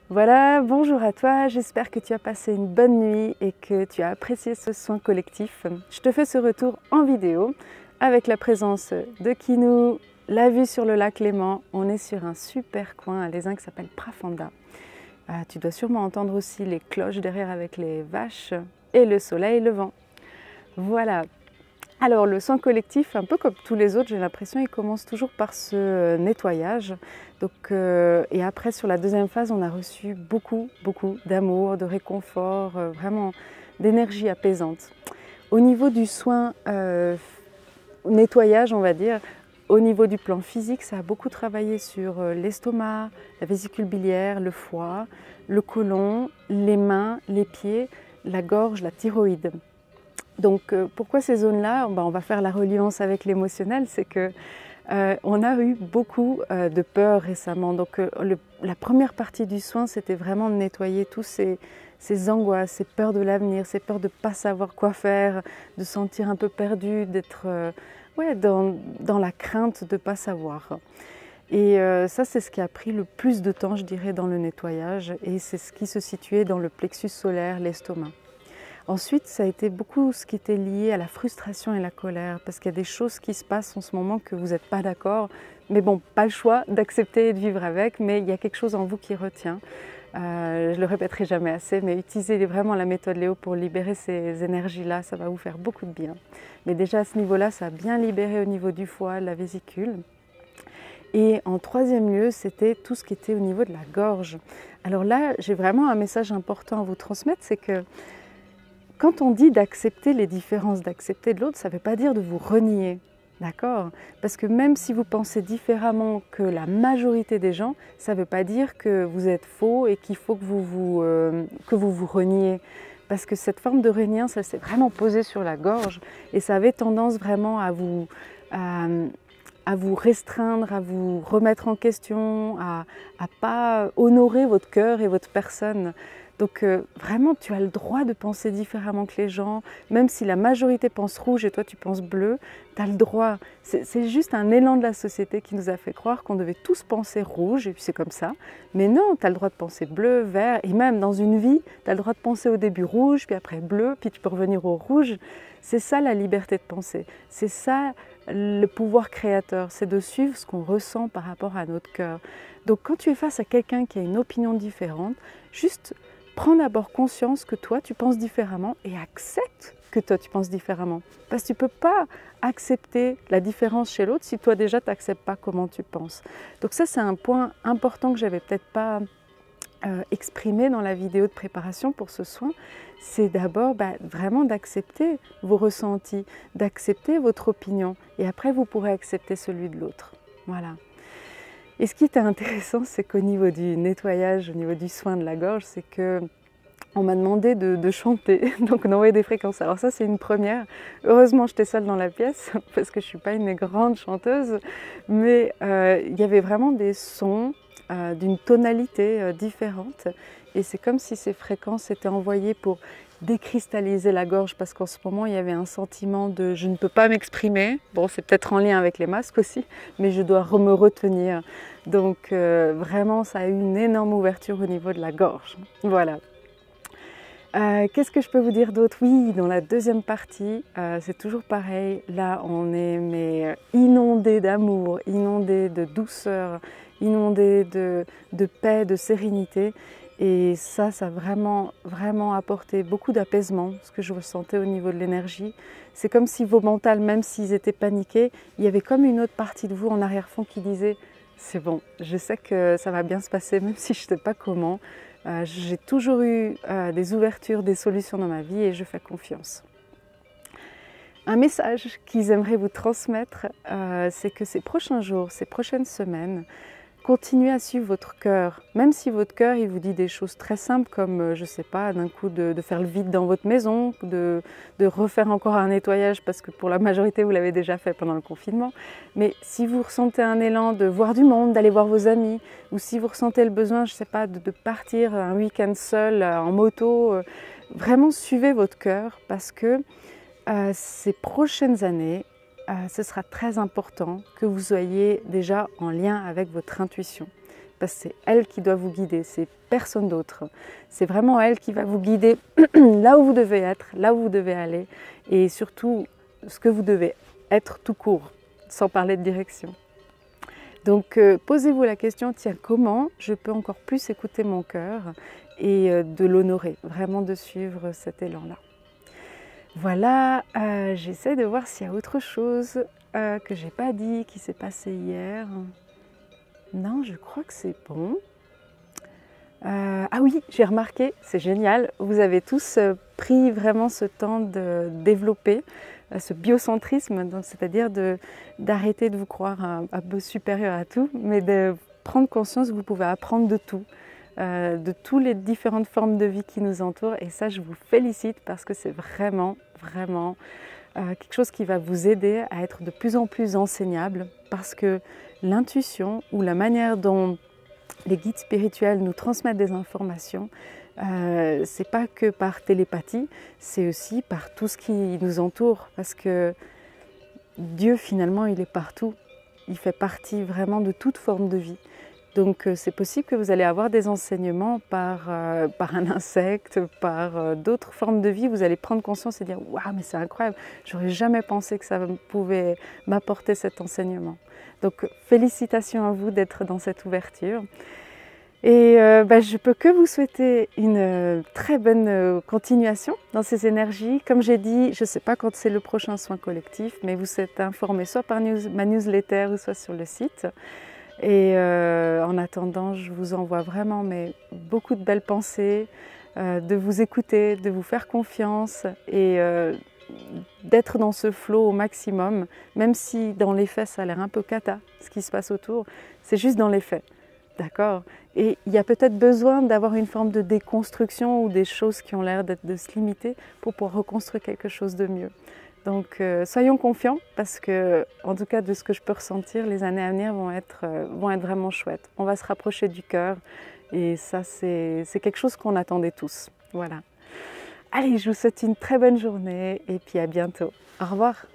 Voilà, bonjour à toi, j'espère que tu as passé une bonne nuit et que tu as apprécié ce soin collectif. Je te fais ce retour en vidéo avec la présence de Kinou, la vue sur le lac Léman. On est sur un super coin à Lézin qui s'appelle Prafanda. Tu dois sûrement entendre aussi les cloches derrière avec les vaches et le soleil levant. Voilà. Alors le soin collectif, un peu comme tous les autres, j'ai l'impression, il commence toujours par ce nettoyage. Et après, sur la deuxième phase, on a reçu beaucoup d'amour, de réconfort, vraiment d'énergie apaisante. Au niveau du soin nettoyage, on va dire, au niveau du plan physique, ça a beaucoup travaillé sur l'estomac, la vésicule biliaire, le foie, le côlon, les mains, les pieds, la gorge, la thyroïde. Donc pourquoi ces zones-là? On va faire la reliance avec l'émotionnel, c'est que on a eu beaucoup de peur récemment. Donc la première partie du soin, c'était vraiment de nettoyer tous ces angoisses, ces peurs de l'avenir, ces peurs de ne pas savoir quoi faire, de se sentir un peu perdu, d'être dans la crainte de ne pas savoir. Et ça, c'est ce qui a pris le plus de temps, je dirais, dans le nettoyage, et c'est ce qui se situait dans le plexus solaire, l'estomac. Ensuite, ça a été beaucoup ce qui était lié à la frustration et la colère, parce qu'il y a des choses qui se passent en ce moment que vous n'êtes pas d'accord, mais bon, pas le choix d'accepter et de vivre avec, mais il y a quelque chose en vous qui retient. Je le répéterai jamais assez, mais utilisez vraiment la méthode Léo pour libérer ces énergies-là, ça va vous faire beaucoup de bien. Mais déjà à ce niveau-là, ça a bien libéré au niveau du foie, de la vésicule. Et en troisième lieu, c'était tout ce qui était au niveau de la gorge. Alors là, j'ai vraiment un message important à vous transmettre, c'est que quand on dit d'accepter les différences, d'accepter de l'autre, ça ne veut pas dire de vous renier, d'accord? Parce que même si vous pensez différemment que la majorité des gens, ça ne veut pas dire que vous êtes faux et qu'il faut que vous vous reniez. Parce que cette forme de reniance, ça s'est vraiment posée sur la gorge et ça avait tendance vraiment à vous restreindre, à vous remettre en question, à ne pas honorer votre cœur et votre personne. Donc vraiment, tu as le droit de penser différemment que les gens, même si la majorité pense rouge et toi tu penses bleu, tu as le droit. C'est juste un élan de la société qui nous a fait croire qu'on devait tous penser rouge, et puis c'est comme ça. Mais non, tu as le droit de penser bleu, vert, et même dans une vie, tu as le droit de penser au début rouge, puis après bleu, puis tu peux revenir au rouge. C'est ça la liberté de penser, c'est ça le pouvoir créateur, c'est de suivre ce qu'on ressent par rapport à notre cœur. Donc quand tu es face à quelqu'un qui a une opinion différente, juste prends d'abord conscience que toi, tu penses différemment et accepte que toi, tu penses différemment. Parce que tu ne peux pas accepter la différence chez l'autre si toi déjà, tu n'acceptes pas comment tu penses. Donc ça, c'est un point important que je n'avais peut-être pas exprimé dans la vidéo de préparation pour ce soin. C'est d'abord vraiment d'accepter vos ressentis, d'accepter votre opinion. Et après, vous pourrez accepter celui de l'autre. Voilà. Et ce qui était intéressant, c'est qu'au niveau du nettoyage, au niveau du soin de la gorge, c'est que on m'a demandé de chanter, donc d'envoyer des fréquences. Alors ça, c'est une première. Heureusement, j'étais seule dans la pièce, parce que je ne suis pas une grande chanteuse, mais il y avait vraiment des sons d'une tonalité différente. Et c'est comme si ces fréquences étaient envoyées pour décristalliser la gorge, parce qu'en ce moment, il y avait un sentiment de « je ne peux pas m'exprimer ». Bon, c'est peut-être en lien avec les masques aussi, mais je dois me retenir. Donc vraiment, ça a eu une énorme ouverture au niveau de la gorge. Voilà. Qu'est-ce que je peux vous dire d'autre? Oui, dans la deuxième partie, c'est toujours pareil. Là, on est inondé d'amour, inondé de douceur, inondé de paix, de sérénité. Et ça a vraiment apporté beaucoup d'apaisement, ce que je ressentais au niveau de l'énergie. C'est comme si vos mentales, même s'ils étaient paniqués, il y avait comme une autre partie de vous en arrière-fond qui disait « c'est bon, je sais que ça va bien se passer, même si je ne sais pas comment. J'ai toujours eu des ouvertures, des solutions dans ma vie et je fais confiance ». Un message qu'ils aimeraient vous transmettre, c'est que ces prochains jours, ces prochaines semaines, continuez à suivre votre cœur, même si votre cœur il vous dit des choses très simples comme, je ne sais pas, d'un coup de faire le vide dans votre maison, de refaire encore un nettoyage parce que pour la majorité vous l'avez déjà fait pendant le confinement. Mais si vous ressentez un élan de voir du monde, d'aller voir vos amis, ou si vous ressentez le besoin, je ne sais pas, de partir un week-end seul en moto, vraiment suivez votre cœur parce que ces prochaines années, ce sera très important que vous soyez déjà en lien avec votre intuition. parce que c'est elle qui doit vous guider, c'est personne d'autre. C'est vraiment elle qui va vous guider là où vous devez être, là où vous devez aller et surtout ce que vous devez être tout court, sans parler de direction. Donc posez-vous la question, tiens, comment je peux encore plus écouter mon cœur et de l'honorer, vraiment de suivre cet élan-là. Voilà, j'essaie de voir s'il y a autre chose que j'ai pas dit, qui s'est passé hier. Non, je crois que c'est bon. Ah oui, j'ai remarqué, c'est génial, vous avez tous pris vraiment ce temps de développer ce biocentrisme, c'est-à-dire d'arrêter de vous croire un peu supérieur à tout, mais de prendre conscience que vous pouvez apprendre de tout, de toutes les différentes formes de vie qui nous entourent. Et ça, je vous félicite parce que c'est vraiment quelque chose qui va vous aider à être de plus en plus enseignable, parce que l'intuition ou la manière dont les guides spirituels nous transmettent des informations, c'est pas que par télépathie, c'est aussi par tout ce qui nous entoure, parce que Dieu finalement il est partout, il fait partie vraiment de toute forme de vie. Donc c'est possible que vous allez avoir des enseignements par un insecte, par d'autres formes de vie, vous allez prendre conscience et dire « Waouh, mais c'est incroyable, j'aurais jamais pensé que ça pouvait m'apporter cet enseignement ». Donc félicitations à vous d'être dans cette ouverture. Et je ne peux que vous souhaiter une très bonne continuation dans ces énergies. Comme j'ai dit, je ne sais pas quand c'est le prochain soin collectif, mais vous êtes informés soit par ma newsletter ou soit sur le site. Et en attendant, je vous envoie vraiment beaucoup de belles pensées, de vous écouter, de vous faire confiance et d'être dans ce flow au maximum, même si dans les faits ça a l'air un peu cata, ce qui se passe autour, c'est juste dans les faits. D'accord? Et il y a peut-être besoin d'avoir une forme de déconstruction ou des choses qui ont l'air de se limiter pour pouvoir reconstruire quelque chose de mieux. Donc soyons confiants parce que, en tout cas de ce que je peux ressentir, les années à venir vont être vraiment chouettes. On va se rapprocher du cœur et ça c'est quelque chose qu'on attendait tous. Voilà. Allez, je vous souhaite une très bonne journée et puis à bientôt. Au revoir.